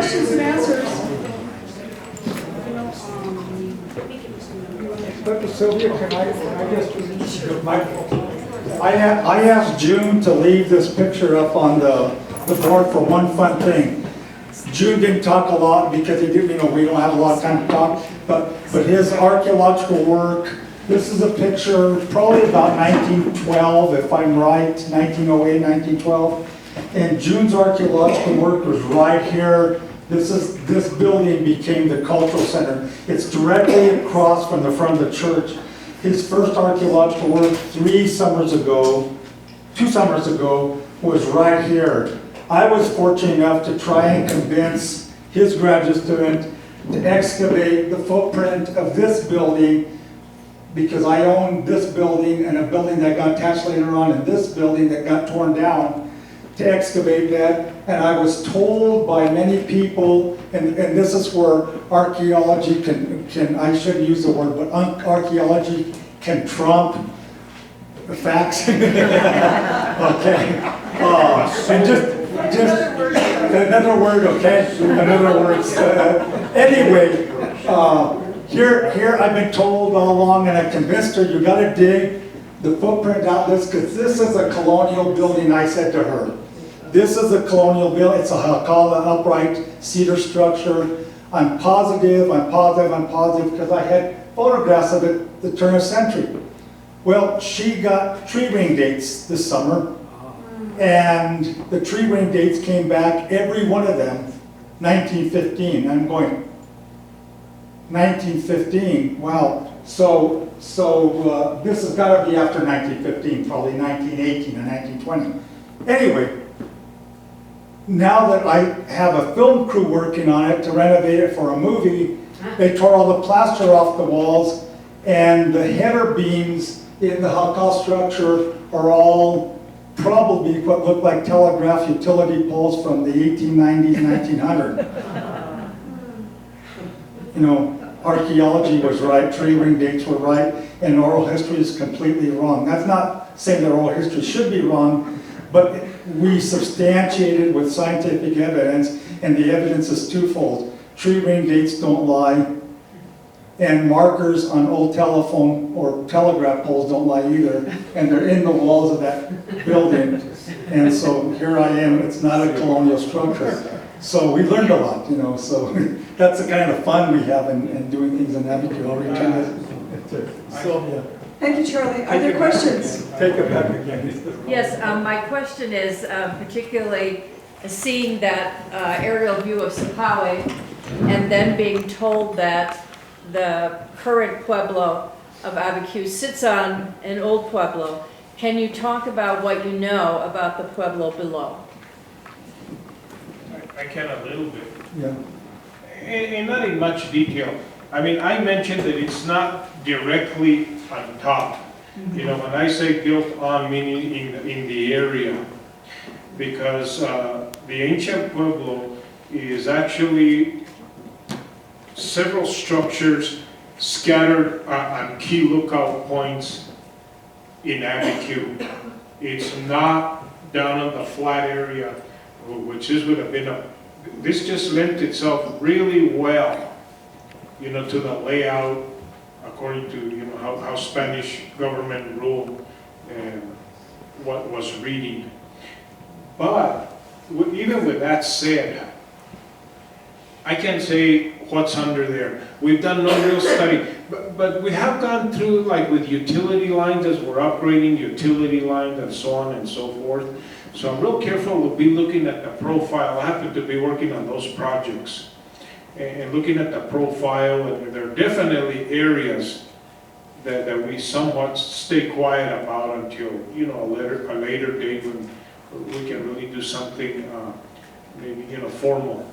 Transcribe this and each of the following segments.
questions and answers. Dr. Sylvia, can I just, I asked June to leave this picture up on the board for one fun thing. June didn't talk a lot because he didn't, we don't have a lot of time to talk, but his archaeological work, this is a picture probably about 1912, if I'm right, 1908, 1912. And June's archaeological work was right here. This building became the cultural center. It's directly across from the front of the church. His first archaeological work 2 summers ago, was right here. I was fortunate enough to try and convince his graduate student to excavate the footprint of this building, because I own this building and a building that got attached later on, and this building that got torn down, to excavate that. And I was told by many people, and this is where archaeology can I shouldn't use the word, but archaeology can trump the facts. Okay. And just another word, okay? Another word. Anyway, here I've been told all along, and I convinced her, you got to dig the footprint out this, because this is a colonial building. I said to her, this is a colonial building. It's I'll call it an upright cedar structure. I'm positive, because I had photographs of it the turn of century. Well, she got tree ring dates this summer, and the tree ring dates came back, every one of them, 1915. I'm going, 1915, wow. So this has got to be after 1915, probably 1918 or 1920. Anyway, now that I have a film crew working on it to renovate it for a movie, they tore all the plaster off the walls, and the header beams in the Hakal structure are all probably what look like telegraph utility poles from the 1890s, 1900. Archaeology was right, tree ring dates were right, and oral history is completely wrong. That's not saying that oral history should be wrong, but we substantiated with scientific evidence, and the evidence is twofold. Tree ring dates don't lie, and markers on old telephone or telegraph poles don't lie either, and they're in the walls of that building. And so here I am, it's not a colonial structure. So we learned a lot, so that's the kind of fun we have in doing things in Abiquiu. I'll return it to Sylvia. Thank you, Charlie. Are there questions? Take it back again. Yes, my question is particularly seeing that aerial view of Sapawe and then being told that the current Pueblo of Abiquiu sits on an old Pueblo. Can you talk about what you know about the Pueblo below? I can a little bit. Yeah. And not in much detail. I mean, I mentioned that it's not directly on top. When I say built on, meaning in the area, because the ancient Pueblo is actually several structures scattered on key lookout points in Abiquiu. It's not down on the flat area, which would have been this just lent itself really well, to the layout according to, how Spanish government ruled and what was reading. But even with that said, I can't say what's under there. We've done no real study, but we have gone through, like with utility lines, as we're upgrading utility lines and so on and so forth. So I'm real careful to be looking at the profile. I happen to be working on those projects and looking at the profile, and there are definitely areas that we somewhat stay quiet about until, a later date when we can really do something maybe, formal.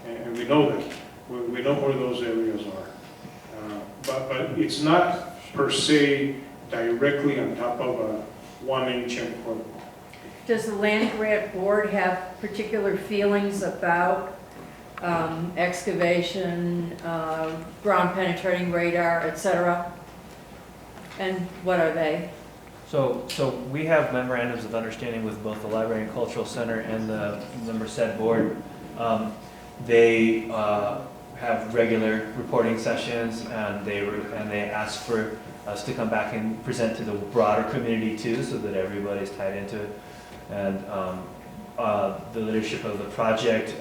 And we know that. We know where those areas are. But it's not per se directly on top of one ancient Pueblo. Does the Landgrant Board have particular feelings about excavation, ground penetrating radar, etc.? And what are they? So we have memorandums of understanding with both the Library and Cultural Center and the Merced Board. they have regular reporting sessions, and they ask for us to come back and present to the broader community too, so that everybody's tied into it. And the leadership of the project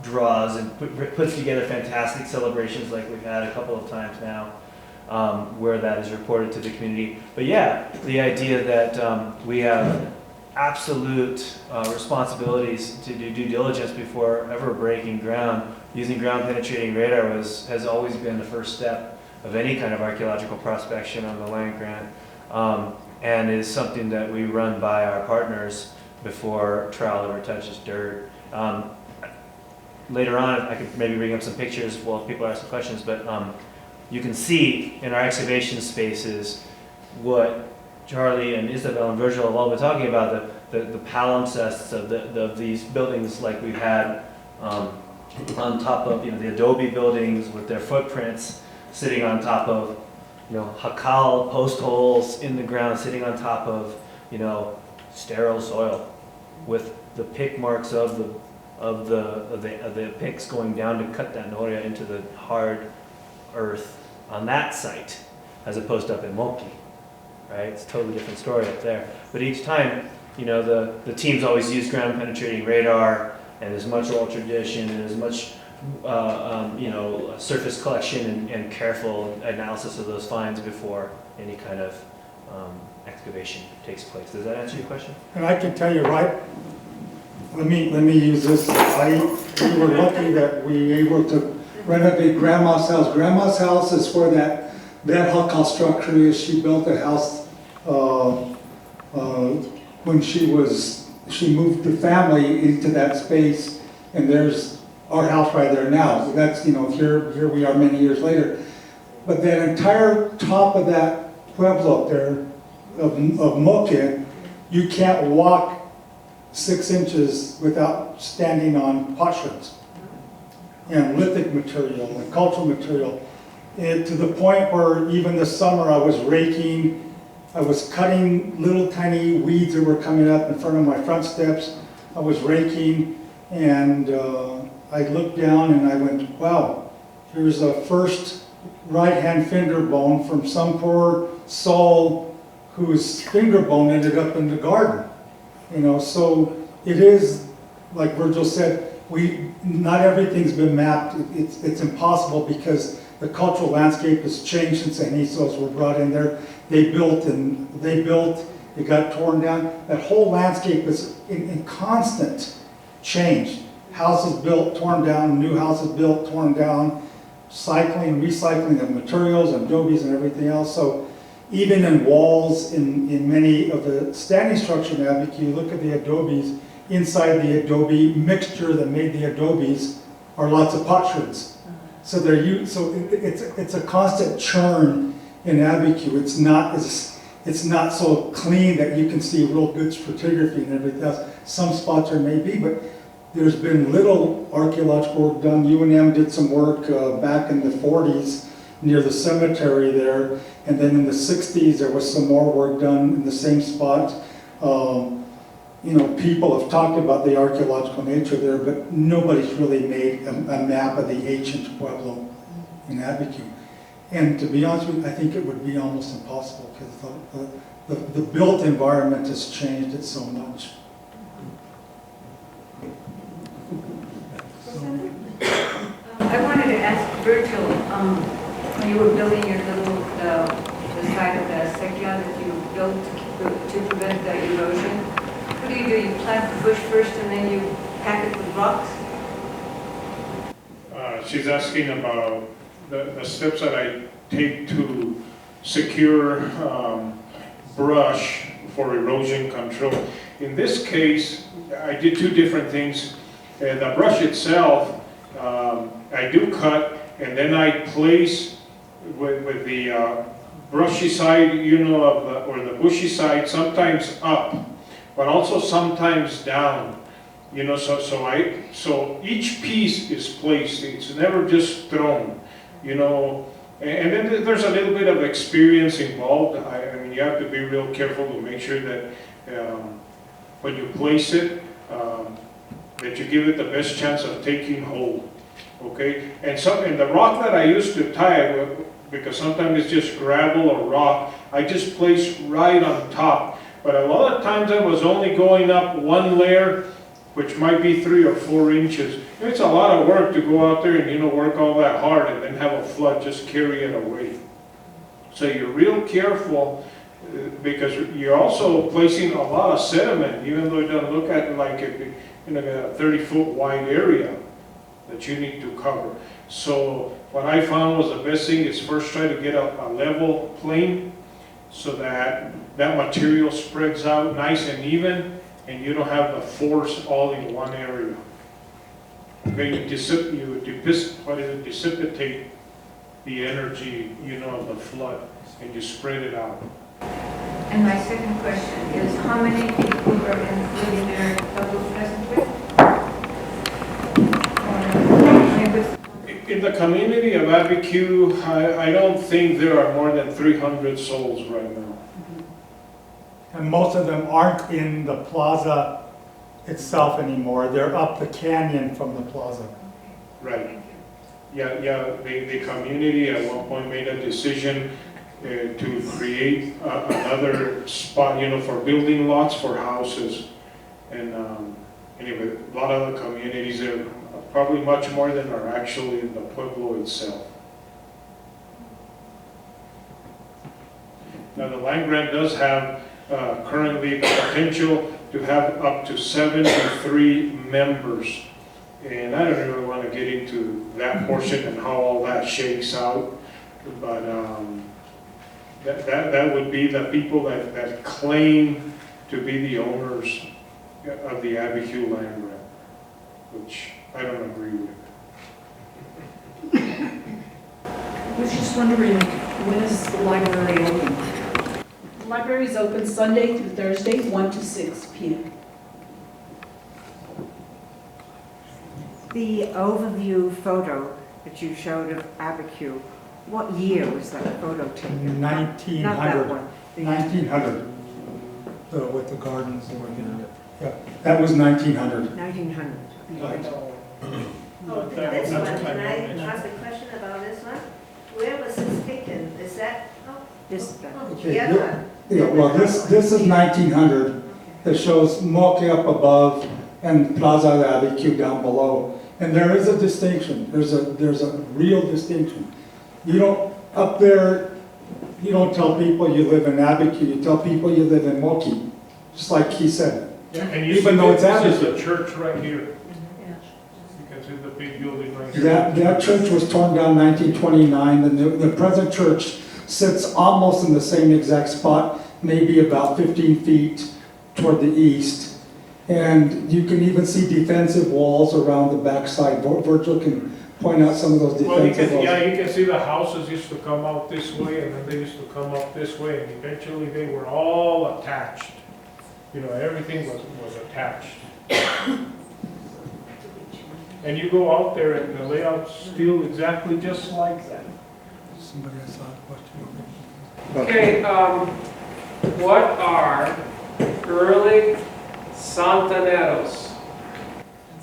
draws and puts together fantastic celebrations like we've had a couple of times now, where that is reported to the community. But yeah, the idea that we have absolute responsibilities to do due diligence before ever breaking ground, using ground penetrating radar has always been the first step of any kind of archaeological prospection on the Landgrant, and is something that we run by our partners before trowel ever touches dirt. Later on, I could maybe bring up some pictures while people ask the questions, but you can see in our excavation spaces what Charlie and Isabel and Virgil have all been talking about, the palimpsests of these buildings like we've had on top of, the adobe buildings with their footprints sitting on top of, jacal post holes in the ground, sitting on top of, sterile soil with the pick marks of the picks going down to cut that noria into the hard earth on that site, as opposed to up in Moki, right? It's a totally different story up there. But each time, the teams always use ground penetrating radar and as much oral tradition and as much, surface collection and careful analysis of those finds before any kind of excavation takes place. Does that answer your question? And I can tell you, right, let me use this. We were lucky that we were able to renovate Grandma's house. Grandma's house is where that jacal structure is. She built a house when she moved the family into that space, and there's our house right there now. So that's, here we are many years later. But that entire top of that pueblo up there of Moque, you can't walk 6 inches without standing on potsherds and lithic material and cultural material. And to the point where even this summer I was cutting little tiny weeds that were coming up in front of my front steps. I was raking, and I looked down and I went, wow, here's a first right-hand finger bone from some poor soul whose finger bone ended up in the garden. So it is, like Virgil said, not everything's been mapped. It's impossible because the cultural landscape has changed since the Anisos were brought in there. They built, it got torn down. That whole landscape is in constant change. Houses built, torn down, new houses built, torn down, recycling of materials and adobes and everything else. So even in walls, in many of the standing structure in Abiquiu, look at the adobes. Inside the adobe mixture that made the adobes are lots of potsherds. So it's a constant churn in Abiquiu. It's not so clean that you can see real good stratigraphy and everything else. Some spots there may be, but there's been little archaeological work done. UNM did some work back in the 40s near the cemetery there, and then in the 60s there was some more work done in the same spot. People have talked about the archaeological nature there, but nobody's really made a map of the ancient pueblo in Abiquiu. And to be honest with you, I think it would be almost impossible because the built environment has changed it so much. I wanted to ask Virgil, when you were building your little, the side of the Acequia that you built to prevent the erosion, what do? You plant the bush first and then you pack it with rocks? She's asking about the steps that I take to secure brush for erosion control. In this case, I did 2 different things. The brush itself, I do cut, and then I place with the brushy side, or the bushy side, sometimes up, but also sometimes down. So each piece is placed. It's never just thrown. And then there's a little bit of experience involved. I mean, you have to be real careful to make sure that when you place it, that you give it the best chance of taking hold, okay? And the rock that I used to tie it with, because sometimes it's just gravel or rock, I just placed right on top. But a lot of times I was only going up one layer, which might be 3 or 4 inches. It's a lot of work to go out there and, you know, work all that hard and then have a flood just carry it away. So you're real careful because you're also placing a lot of sediment, even though it doesn't look at like a 30-foot wide area that you need to cover. So what I found was the best thing is first try to get a level plane so that that material spreads out nice and even, and you don't have the force all in one area. Okay, you dissipate the energy, you know, of the flood, and you spread it out. And my second question is, how many people are living there presently? In the community of Abiquiu, I don't think there are more than 300 souls right now. And most of them aren't in the plaza itself anymore. They're up the canyon from the plaza. Right. Yeah, the community at one point made a decision to create another spot, you know, for building lots for houses. And anyway, a lot of the communities there, probably much more than are actually in the Pueblo itself. Now the Landgrant does have currently the potential to have up to 73 members. And I don't really want to get into that portion and how all that shakes out, but that would be the people that claim to be the owners of the Abiquiu Landgrant, which I don't agree with. I was just wondering, when is the library open? The library is open Sunday through Thursday, 1 to 6 p.m. The overview photo that you showed of Abiquiu, what year was that photo taken? 1900. Not that one. 1900. With the gardens and everything. Yeah, that was 1900. 1900. Oh, this one, can I ask a question about this one? Where was this taken? Is that, This, Okay, the other one? Yeah, well, this is 1900. It shows Moke up above and Plaza de Abiquiu down below. And there is a distinction. There's a real distinction. You don't, up there, you don't tell people you live in Abiquiu, you tell people you live in Moki, just like he said. Yeah, and you Even see though it's this is Abiquiu. the church right here. You can see the big building right here. That church was torn down 1929, and the present church sits almost in the same exact spot, maybe about 15 feet toward the east. And you can even see defensive walls around the backside. Virgil can point out some of those Well, defensive walls. you can see the houses used to come out this way, and then they used to come up this way, and eventually they were all attached. You know, everything was attached. And you go out there and the layout's still exactly just like that. Somebody else had a question. Okay, what are early Santaneros?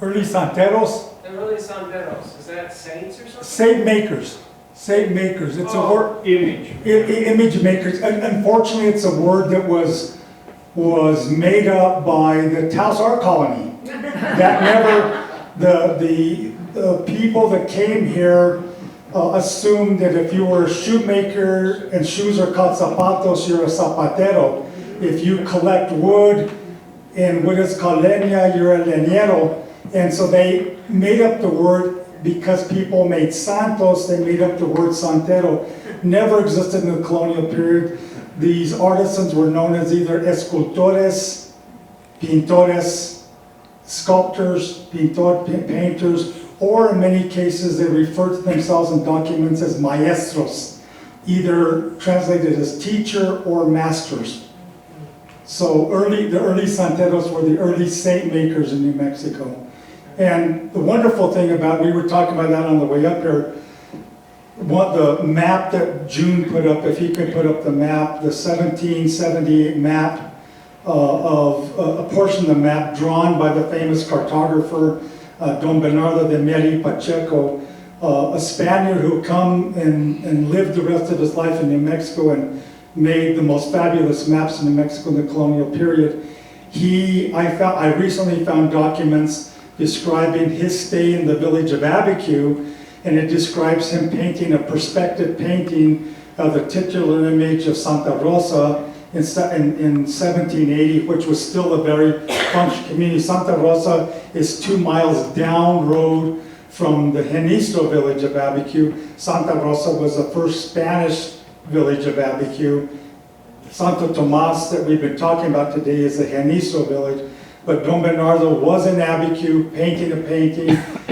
Early Santeros, Early Santeros, is that saints or something? saint makers. Saint makers. It's a word. Image. Image makers. And unfortunately, it's a word that was made up by the Taos art colony. That never, the people that came here assumed that if you were a shoemaker and shoes are called zapatos, you're a zapatero. If you collect wood and wood is called leña, you're a leñero. And so they made up the word because people made santos, they made up the word santero. Never existed in the colonial period. These artisans were known as either escultores, pintores, sculptors, painters, or in many cases they refer to themselves in documents as maestros, either translated as teacher or masters. So the early santeros were the early saint makers in New Mexico. And the wonderful thing about, we were talking about that on the way up here, what the map that June put up, if he could put up the map, the 1778 map of a portion of the map drawn by the famous cartographer Don Bernardo de Meri Pacheco, a Spaniard who come and lived the rest of his life in New Mexico and made the most fabulous maps in New Mexico in the colonial period. I recently found documents describing his stay in the village of Abiquiu, and it describes him painting a perspective painting of the titular image of Santa Rosa in 1780, which was still a very functional community. Santa Rosa is 2 miles down road from the Genisto village of Abiquiu. Santa Rosa was the first Spanish village of Abiquiu. Santo Tomas that we've been talking about today is the Genisto village. But Don Bernardo was in Abiquiu painting a painting,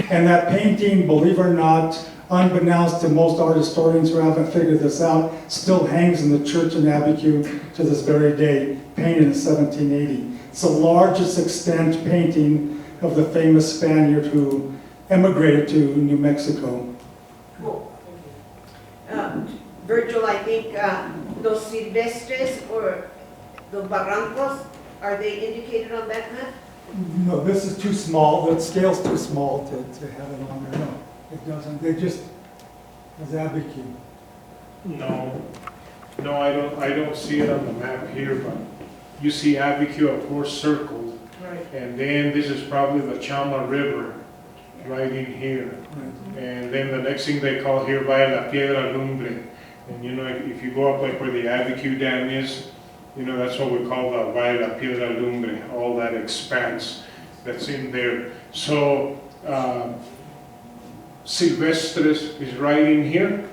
and that painting, believe it or not, unbeknownst to most art historians who haven't figured this out, still hangs in the church in Abiquiu to this very day, painted in 1780. It's the largest extant painting of the famous Spaniard who emigrated to New Mexico. Cool. Virgil, I think those silvestres or the barrancos, are they indicated on that map? No, this is too small. The scale's too small to have it on there. No, it doesn't. They just, it's Abiquiu. No, I don't see it on the map here, but you see Abiquiu, of course, circled. Right. And then this is probably the Chama River, right in here. Right. And then the next thing they call here, Valle la Piedra Lumbre. And you know, if you go up like where the Abiquiu Dam is, you know, that's what we call the Valle la Piedra Lumbre, all that expanse that's in there. So, Silvestres is right in here,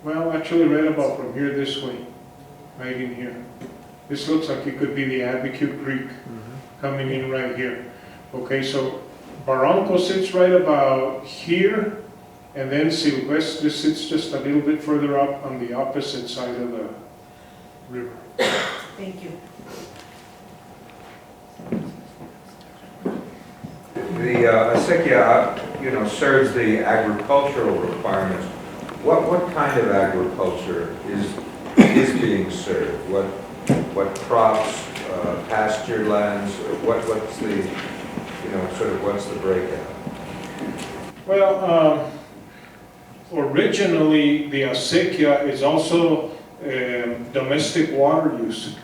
well, actually right about from here this way, right in here. This looks like it could be the Abiquiu Creek coming in right here. Okay, so Barranco sits right about here, and then Silvestre sits just a little bit further up on the opposite side of the river. Thank you. The Acequia, you know, serves the agricultural requirements. What kind of agriculture is being served? What crops, pasture lands? What's the, you know, sort of what's the breakout? Well, originally the Acequia is also domestic water use,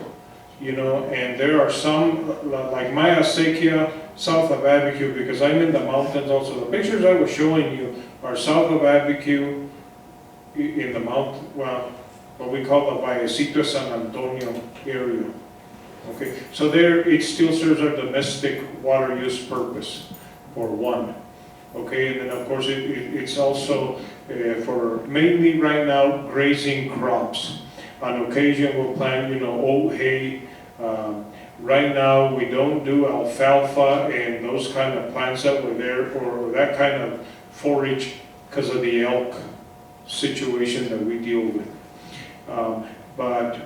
you know, and there are some, like my Acequia, south of Abiquiu, because I'm in the mountains also. The pictures I was showing you are south of Abiquiu, in the mountain, well, what we call the Vallecito San Antonio area. Okay, so there it still serves our domestic water use purpose, for one. Okay, and then of course it's also for mainly right now grazing crops. On occasion we'll plant, you know, oat hay. Right now we don't do alfalfa and those kind of plants that were there, or that kind of forage, because of the elk situation that we deal with. But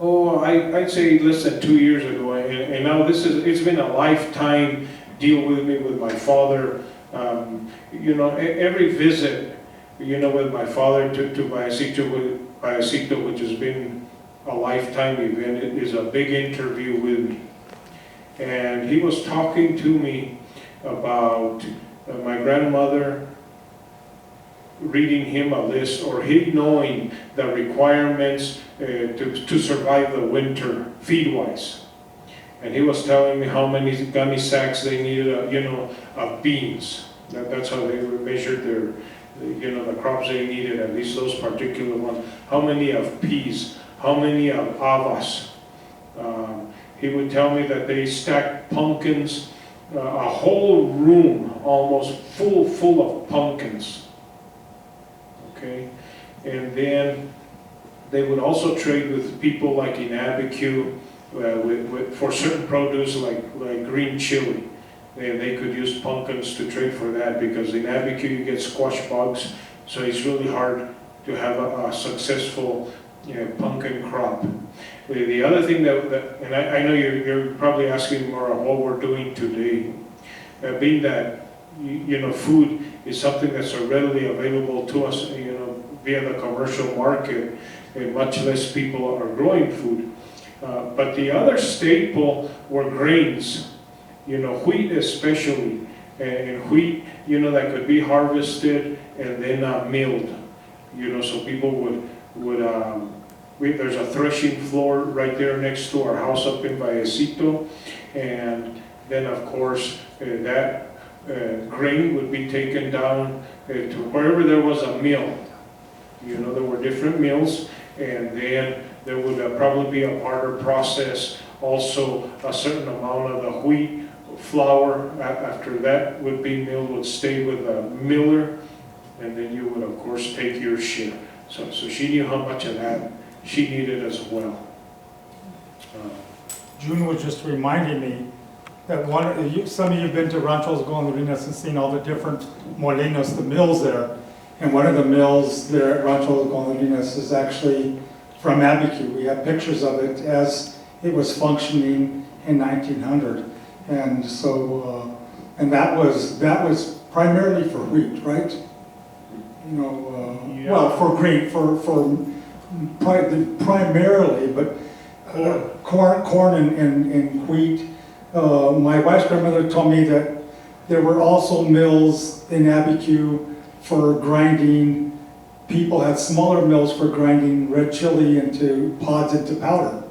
I'd say less than 2 years ago, and now it's been a lifetime deal with me, with my father. You know, every visit, you know, with my father to Vallecito, which has been a lifetime event, it is a big interview with me. And he was talking to me about my grandmother reading him a list, or he knowing the requirements to survive the winter feed-wise. And he was telling me how many gummy sacks they needed, you know, of beans. That's how they measured their, you know, the crops they needed, at least those particular ones. How many of peas, how many of habas. He would tell me that they stacked pumpkins, a whole room almost full of pumpkins. Okay, and then they would also trade with people like in Abiquiu for certain produce like green chili. They could use pumpkins to trade for that, because in Abiquiu you get squash bugs, so it's really hard to have a successful, you know, pumpkin crop. The other thing that and I know you're probably asking more of what we're doing today, being that you know, food is something that's readily available to us, you know, via the commercial market, and much less people are growing food. But the other staple were grains, wheat especially, and wheat, that could be harvested and then milled, so people there's a threshing floor right there next to our house up in Vallecito, and then of course that grain would be taken down to wherever there was a mill. There were different mills, and then there would probably be a harder process. Also, a certain amount of the wheat flour after that would be milled would stay with the miller, and then you would of course take your share. So she knew how much of that she needed as well. June was just reminding me that some of you have been to Ranchos Golondrinas and seen all the different molinos, the mills there. And one of the mills there at Ranchos Golondrinas is actually from Abiquiu. We have pictures of it as it was functioning in 1900. And so, and that was primarily for wheat, right? Yeah. Well, for grain, primarily, but corn and wheat. My wife's grandmother told me that there were also mills in Abiquiu for grinding. People had smaller mills for grinding red chili into pods into powder.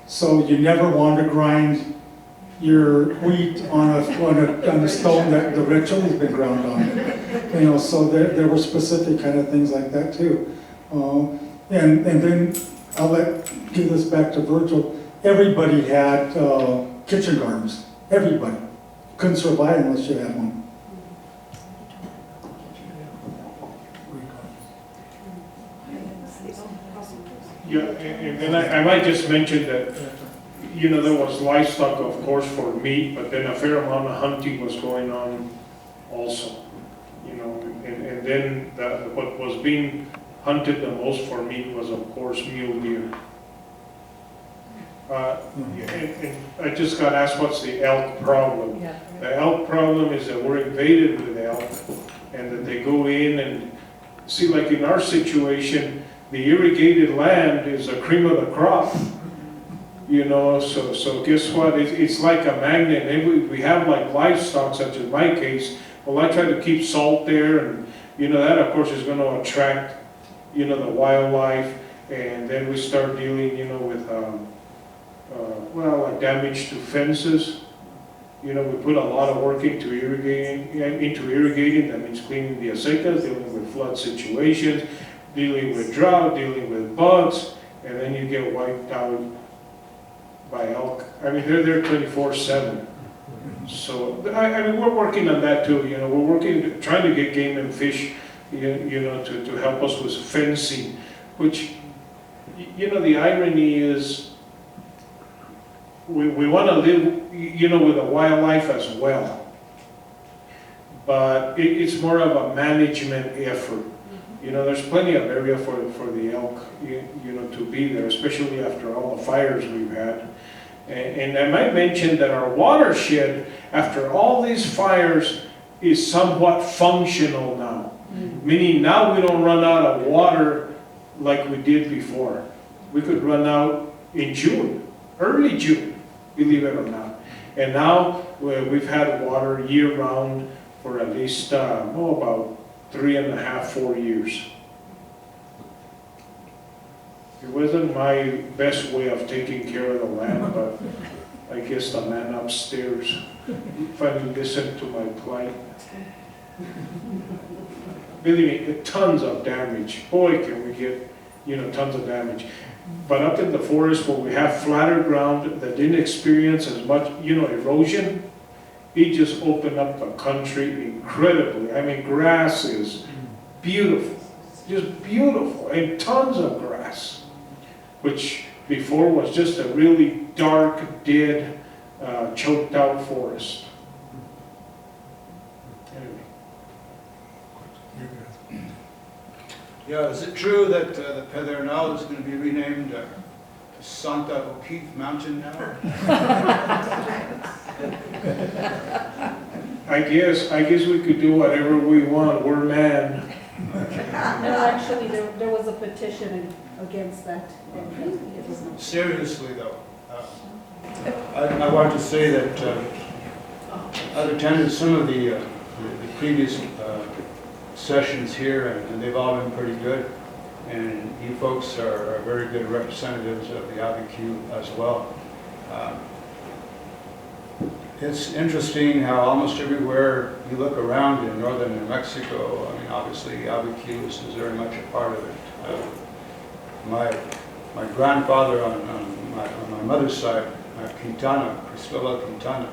So you never want to grind your wheat on a stone that the red chili's been ground on. So there were specific kind of things like that too. And then I'll give this back to Virgil. Everybody had kitchen gardens. Everybody. Couldn't survive unless you had one. Yeah, and I might just mention that, there was livestock, of course, for meat, but then a fair amount of hunting was going on also. And then what was being hunted the most for meat was, of course, mule deer. And I just got asked, what's the elk problem? Yeah. The elk problem is that we're invaded with elk, and that they go in and, see, like in our situation, the irrigated land is the cream of the crop. So guess what? It's like a magnet. And we have like livestock, such as my case. Well, I try to keep salt there, and that of course is going to attract, the wildlife, and then we start dealing, with, like damage to fences. We put a lot of work into irrigating. That means cleaning the acequias, dealing with flood situations, dealing with drought, dealing with bugs, and then you get wiped out by elk. I mean, they're there 24/7. So, we're working on that too. We're trying to get game and fish, to help us with fencing, which, the irony is, we want to live, with the wildlife as well. But it's more of a management effort. There's plenty of area for the elk, to be there, especially after all the fires we've had. And I might mention that our watershed, after all these fires, is somewhat functional now. Meaning now we don't run out of water like we did before. We could run out in June, early June, believe it or not. And now we've had water year-round for at least, about 3.5, 4 years. It wasn't my best way of taking care of the land, but I guess the man upstairs finally listened to my plight. Believe me, tons of damage. Boy, can we get, tons of damage. But up in the forest where we have flatter ground that didn't experience as much, erosion, it just opened up the country incredibly. I mean, grass is beautiful, just beautiful, and tons of grass, which before was just a really dark, dead, choked out forest. Anyway. Yeah, is it true that the Pedernal is going to be renamed Santa O'Keefe Mountain now? I guess we could do whatever we want. We're man. No, actually, there was a petition, and against that. And it was not. Seriously though, I want to say that I've attended some of the previous sessions here, and they've all been pretty good. And you folks are very good representatives of the Abiquiu as well. It's interesting how almost everywhere you look around in northern New Mexico, I mean, obviously Abiquiu is very much a part of it. My grandfather on my mother's side, Quintana, Cristobal Quintana,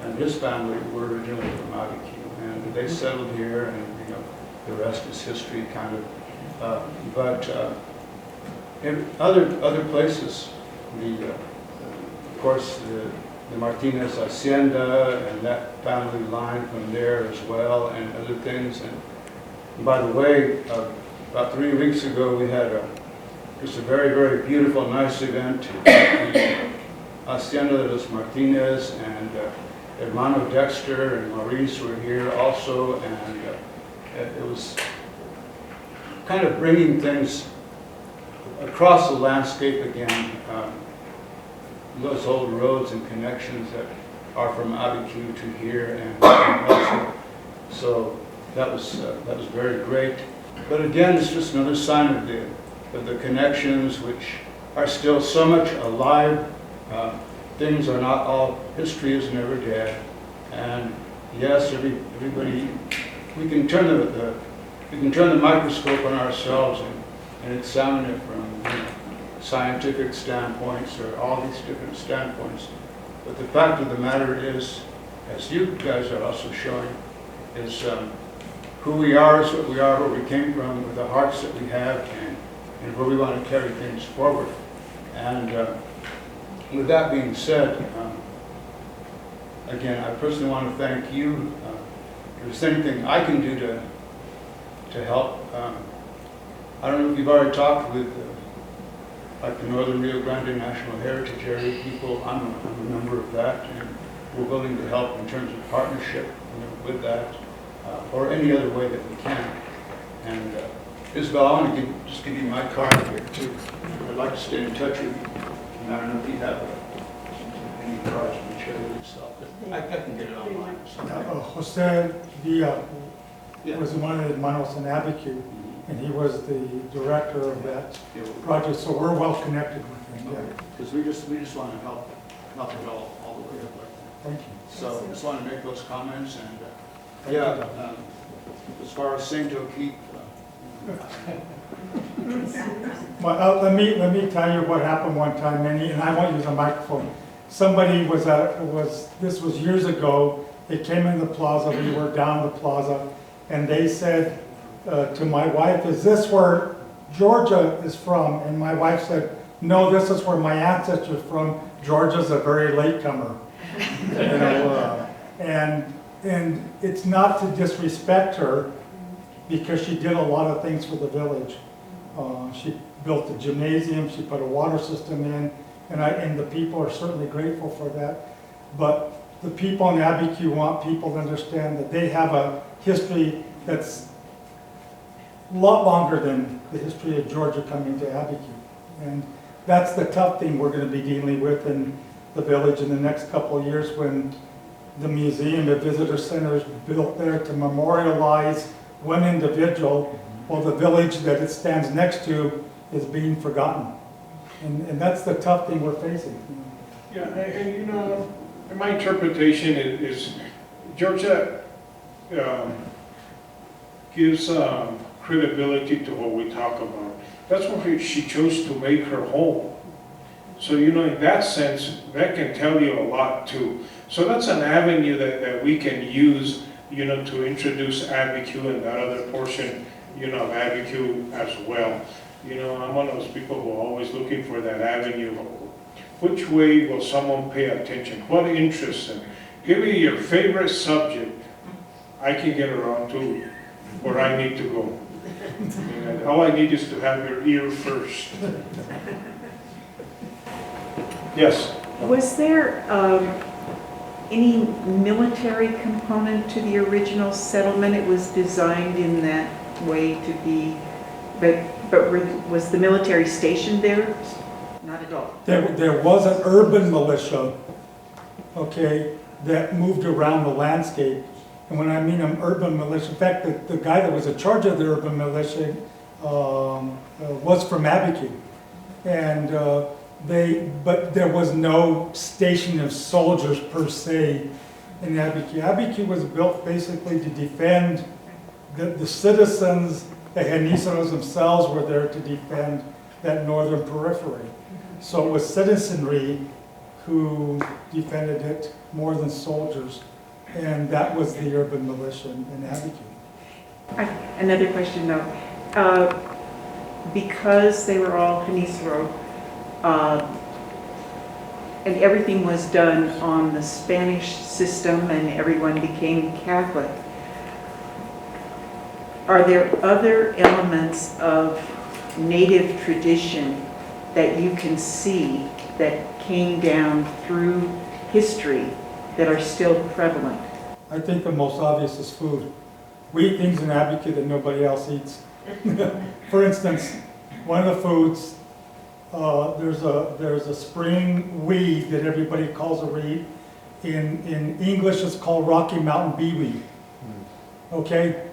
and his family were originally from Abiquiu, and they settled here, and you know, the rest is history, kind of. But in other places, of course, the Martinez Hacienda and that family line from there as well, and other things. And by the way, about 3 weeks ago, we had just a very, very beautiful, nice event. Hacienda de los Martinez and Hermano Dexter and Maurice were here also, and it was kind of bringing things across the landscape again. Those old roads and connections that are from Abiquiu to here, and also, so that was very great. But again, it's just another sign of the connections which are still so much alive. Things are not all, history is never dead. And yes, everybody, we can turn the microscope on ourselves and examine it from, you know, scientific standpoints or all these different standpoints. But the fact of the matter is, as you guys are also showing, is who we are is what we are, where we came from, with the hearts that we have, and where we want to carry things forward. And with that being said, again, I personally want to thank you. If there's anything I can do to help, I don't know if you've already talked with like the Northern Rio Grande National Heritage Area people. I'm a member of that, and we're willing to help in terms of partnership, you know, with that, or any other way that we can. And Isabel, I want to just give you my card here too. I'd like to stay in touch with you. And I don't know if you have any cards to share with yourself, but I can get it online. Jose Villa was one of the hermanos in Abiquiu, and he was the director of that project, so we're well connected with him. Yeah. Because we just want to help develop all the way up like that. Thank you. So just want to make those comments, and as far as St. O'Keefe, Well, let me tell you what happened one time, Minnie, and I won't use a microphone. Somebody this was years ago, they came in the plaza, we were down the plaza, and they said to my wife, "Is this where Georgia is from?" And my wife said, "No, this is where my ancestors from. Georgia's a very latecomer." You know, and it's not to disrespect her, because she did a lot of things for the village. She built a gymnasium, she put a water system in, and the people are certainly grateful for that. But the people in Abiquiu want people to understand that they have a history that's a lot longer than the history of Georgia coming to Abiquiu. And that's the tough thing we're going to be dealing with in the village in the next couple of years, when the museum, the visitor center is built there to memorialize one individual, while the village that it stands next to is being forgotten. And that's the tough thing we're facing. Yeah, and you know, my interpretation is Georgia gives credibility to what we talk about. That's why she chose to make her home. So, you know, in that sense, that can tell you a lot too. So that's an avenue that we can use, you know, to introduce Abiquiu and that other portion, you know, of Abiquiu as well. You know, I'm one of those people who are always looking for that avenue. Which way will someone pay attention? What interests them? Give me your favorite subject. I can get around to where I need to go. And all I need is to have your ear first. Yes? Was there any military component to the original settlement? It was designed in that way to be, but But was the military stationed there? Not at all. There was an urban militia, okay, that moved around the landscape. And when I mean an urban militia, in fact, the guy that was in charge of the urban militia was from Abiquiu. And but there was no station of soldiers per se in Abiquiu. Abiquiu was built basically to defend the citizens. The Genízaros themselves were there to defend that northern periphery. So it was citizenry who defended it more than soldiers. And that was the urban militia in Abiquiu. Another question though. Because they were all Genízaro, and everything was done on the Spanish system and everyone became Catholic, are there other elements of native tradition that you can see that came down through history that are still prevalent? I think the most obvious is food. We eat things in Abiquiu that nobody else eats. For instance, one of the foods, there's a spring weed that everybody calls a reed. In English, it's called Rocky Mountain beeweed. Okay?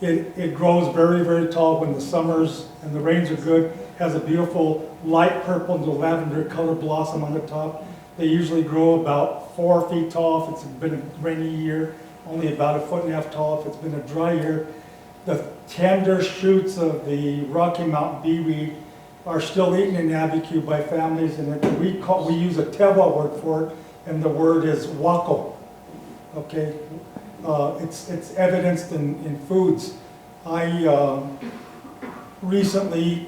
It grows very, very tall when the summers and the rains are good. Has a beautiful light purple and lavender color blossom on the top. They usually grow about 4 feet tall if it's been a rainy year, only about 1.5 feet tall if it's been a dry year. The tender shoots of the Rocky Mountain beeweed are still eaten in Abiquiu by families, and we use a Tewa word for it, and the word is wako. Okay, it's evidenced in foods. I recently,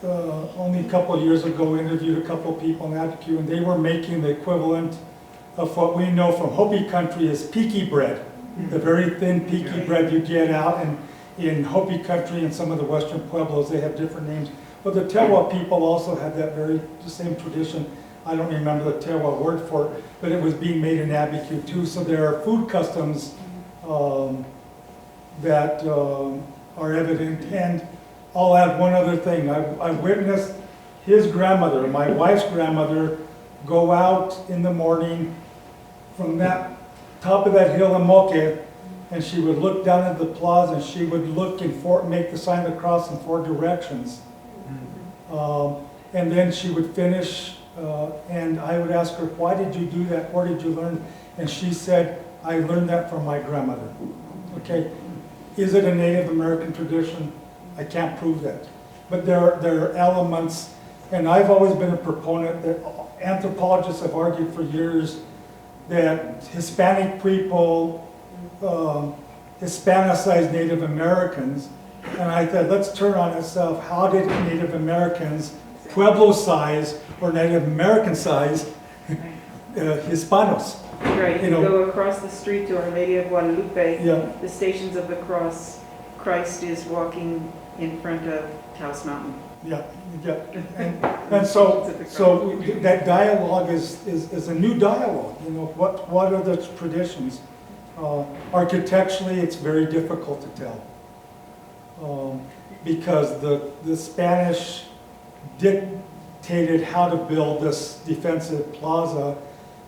only a couple of years ago, interviewed a couple of people in Abiquiu, and they were making the equivalent of what we know from Hopi country as peaky bread, the very thin peaky bread you get out. And in Hopi country and some of the western Pueblos, they have different names. But the Tewa people also had that the same tradition. I don't remember the Tewa word for it, but it was being made in Abiquiu too. So there are food customs that are evident. And I'll add one other thing. I witnessed his grandmother, my wife's grandmother, go out in the morning from that top of that hill in Moque, and she would look down at the plaza, and she would look and make the sign of the cross in 4 directions. And then she would finish, and I would ask her, why did you do that? Where did you learn? And she said, I learned that from my grandmother. Okay, is it a Native American tradition? I can't prove that. But there are elements, and I've always been a proponent that anthropologists have argued for years that Hispanic people Hispanicize Native Americans. And I thought, let's turn on itself. How did Native Americans Pueblo size or Native American size Hispanos? Right, you go across the street to Our Lady of Guadalupe, the Stations of the Cross, Christ is walking in front of Taos Mountain. Yeah. And so that dialogue is a new dialogue. You know, what are the traditions? Architecturally, it's very difficult to tell because the Spanish dictated how to build this defensive plaza,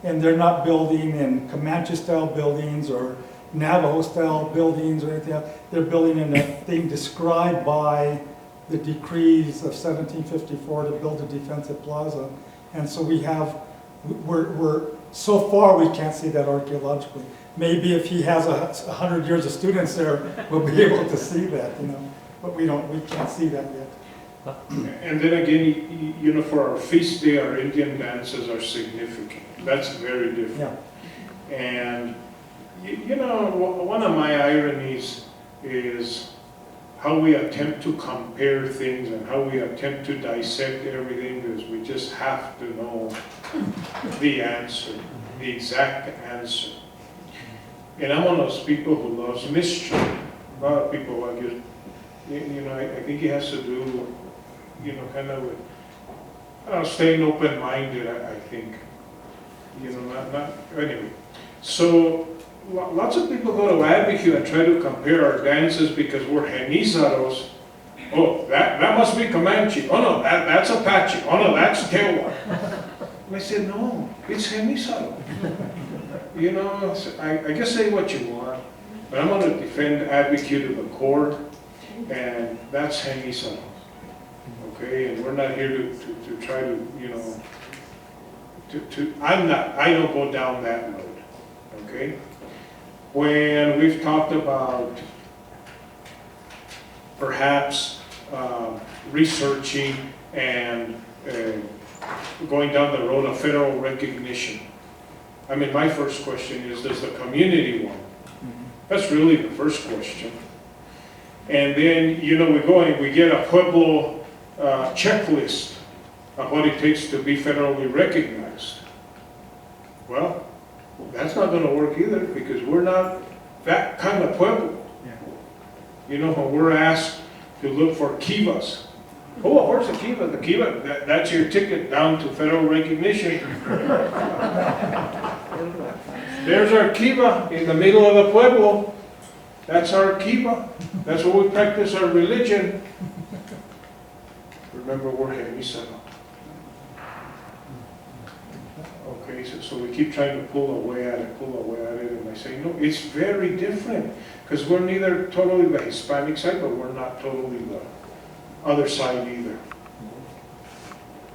and they're not building in Comanche-style buildings or Navajo-style buildings or anything else. They're building in a thing described by the decrees of 1754 to build a defensive plaza. And so we're so far we can't see that archaeologically. Maybe if he has 100 years of students there, we'll be able to see that, you know. But we can't see that yet. And then again, you know, for our feast day, our Indian dances are significant. That's very different. Yeah. And, you know, one of my ironies is how we attempt to compare things and how we attempt to dissect everything because we just have to know the answer, the exact answer. And I'm one of those people who loves mystery. A lot of people are just, you know, I think it has to do, you know, kind of with staying open-minded, I think. You know, anyway. So lots of people go to Abiquiu and try to compare our dances because we're Genízaros Oh, that must be Comanche. Oh no, that's Apache. Oh no, that's Tewa. And I said, no, it's Gemisaro. You know, I guess say what you want, but I'm gonna defend Abiquiu to the court, and that's Gemisaro. Okay, and we're not here to try to, you know, I don't go down that road, okay? When we've talked about perhaps researching and going down the road of federal recognition, I mean, my first question is, does the community want it? That's really the first question. And then, you know, we go and we get a Pueblo checklist of what it takes to be federally recognized. Well, that's not going to work either, because we're not that kind of Pueblo. You know, when we're asked to look for kivas. Oh, where's the kiva? The kiva, that's your ticket down to federal recognition. There's our kiva in the middle of the Pueblo. That's our kiva. That's where we practice our religion. Remember, we're Gemisaro. Okay, so we keep trying to pull away at it, and I say, no, it's very different, because we're neither totally the Hispanic side, but we're not totally the other side either.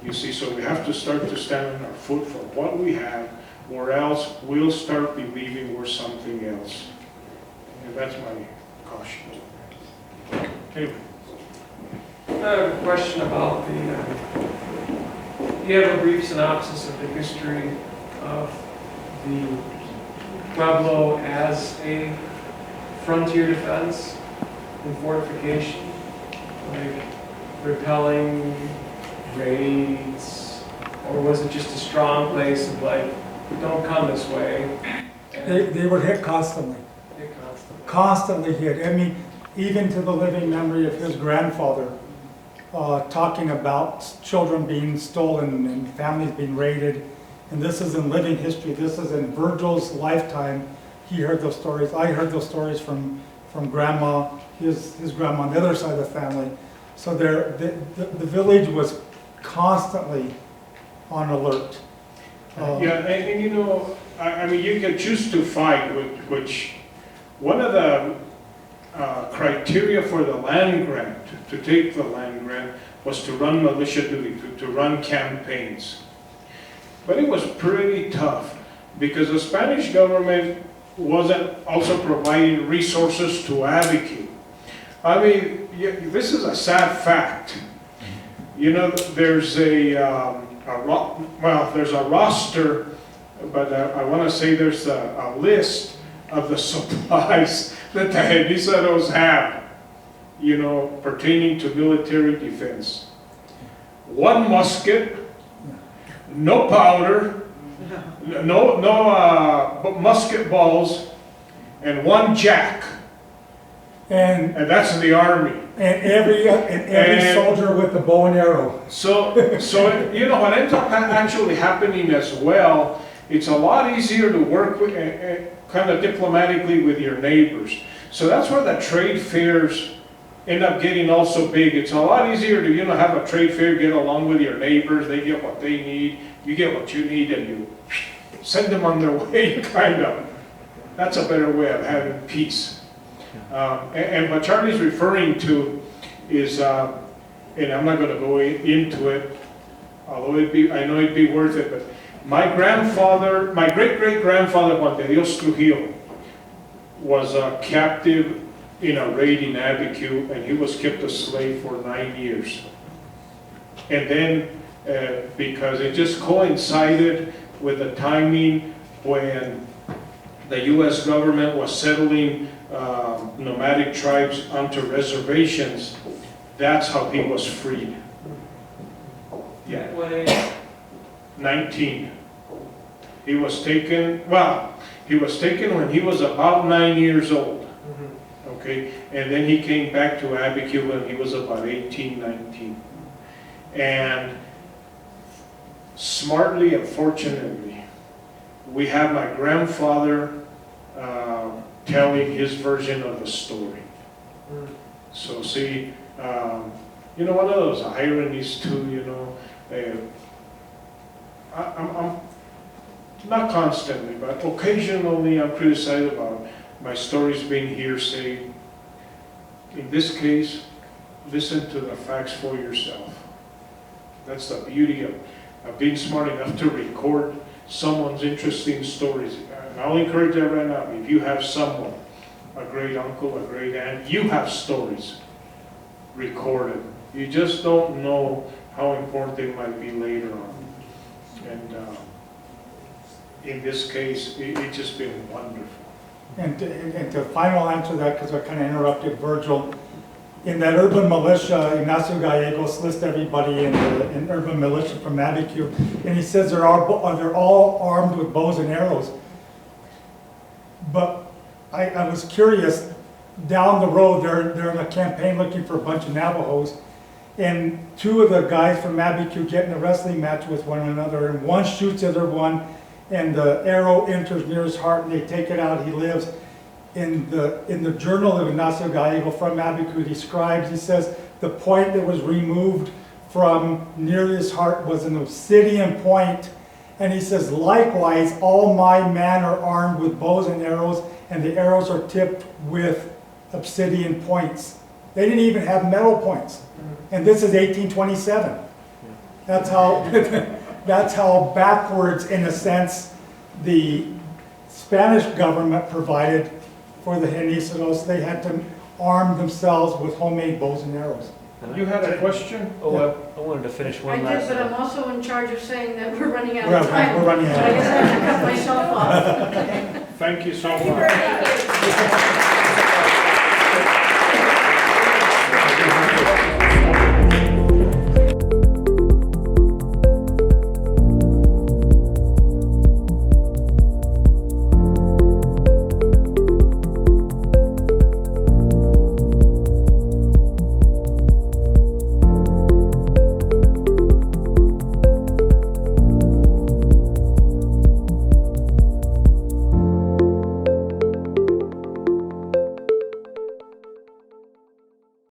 You see, so we have to start to stand on our foot for what we have, or else we'll start believing we're something else. And that's my caution. Anyway. I have a question about you have a brief synopsis of the history of the Pueblo as a frontier defense and fortification, like repelling raids, or was it just a strong place of like, don't come this way? They were hit constantly. Constantly hit. I mean, even to the living memory of his grandfather, talking about children being stolen and families being raided. And this is in living history. This is in Virgil's lifetime. He heard those stories. I heard those stories from grandma, his grandma on the other side of the family. So the village was constantly on alert. Yeah, and you know, I mean, you can choose to fight, which one of the criteria for the land grant, to take the land grant, was to run militia duty, to run campaigns. But it was pretty tough, because the Spanish government wasn't also providing resources to Abiquiu. I mean, this is a sad fact. You know, there's there's a roster, but I want to say there's a list of the supplies that the Gemisaros have, you know, pertaining to military defense. One musket, no powder, no musket balls, and one jack. And that's in the army. And every soldier with the bow and arrow. So you know, what ends up actually happening as well, it's a lot easier to work with, kind of diplomatically with your neighbors. So that's where the trade fairs end up getting also big. It's a lot easier to, you know, have a trade fair, get along with your neighbors, they get what they need, you get what you need, and you send them on their way, kind of. That's a better way of having peace. And what Charlie's referring to is, and I'm not going to go into it, although I know it'd be worth it, but my great-great-grandfather, Juan de Dios Trujillo, was a captive in a raid in Abiquiu, and he was kept a slave for 9 years. And then, because it just coincided with the timing when the U.S. government was settling nomadic tribes onto reservations, that's how he was freed. Yeah. What age? 19. He was taken when he was about 9 years old. Okay, and then he came back to Abiquiu when he was about 18, 19. And smartly and fortunately, we have my grandfather telling his version of the story. So see, You know, one of those ironies too, you know. I'm not constantly, but occasionally I'm criticized about my stories being hearsay. In this case, listen to the facts for yourself. That's the beauty of being smart enough to record someone's interesting stories. And I'll encourage that right now. If you have someone, a great uncle, a great aunt, you have stories recorded. You just don't know how important they might be later on. And in this case, it's just been wonderful. And to final answer that, because I kind of interrupted Virgil, in that urban militia, Ignacio Gallegos lists everybody in urban militia from Abiquiu, and he says they're all armed with bows and arrows. But I was curious, down the road, they're in a campaign looking for a bunch of Navajos, and two of the guys from Abiquiu get in a wrestling match with one another, and one shoots the other one, and the arrow enters near his heart, and they take it out, he lives. In the journal of Ignacio Gallego from Abiquiu describes, he says, the point that was removed from near his heart was an obsidian point, and he says, likewise, all my men are armed with bows and arrows, and the arrows are tipped with obsidian points. They didn't even have metal points. And this is 1827. That's how backwards, in a sense, the Spanish government provided for the Genízaros. They had to arm themselves with homemade bows and arrows. You had a question? Oh, I wanted to finish I one did, last. but I'm also in charge of saying that we're running out of We're time. running out So I of guess I have to cut myself off. Thank you so Thank you much. very much.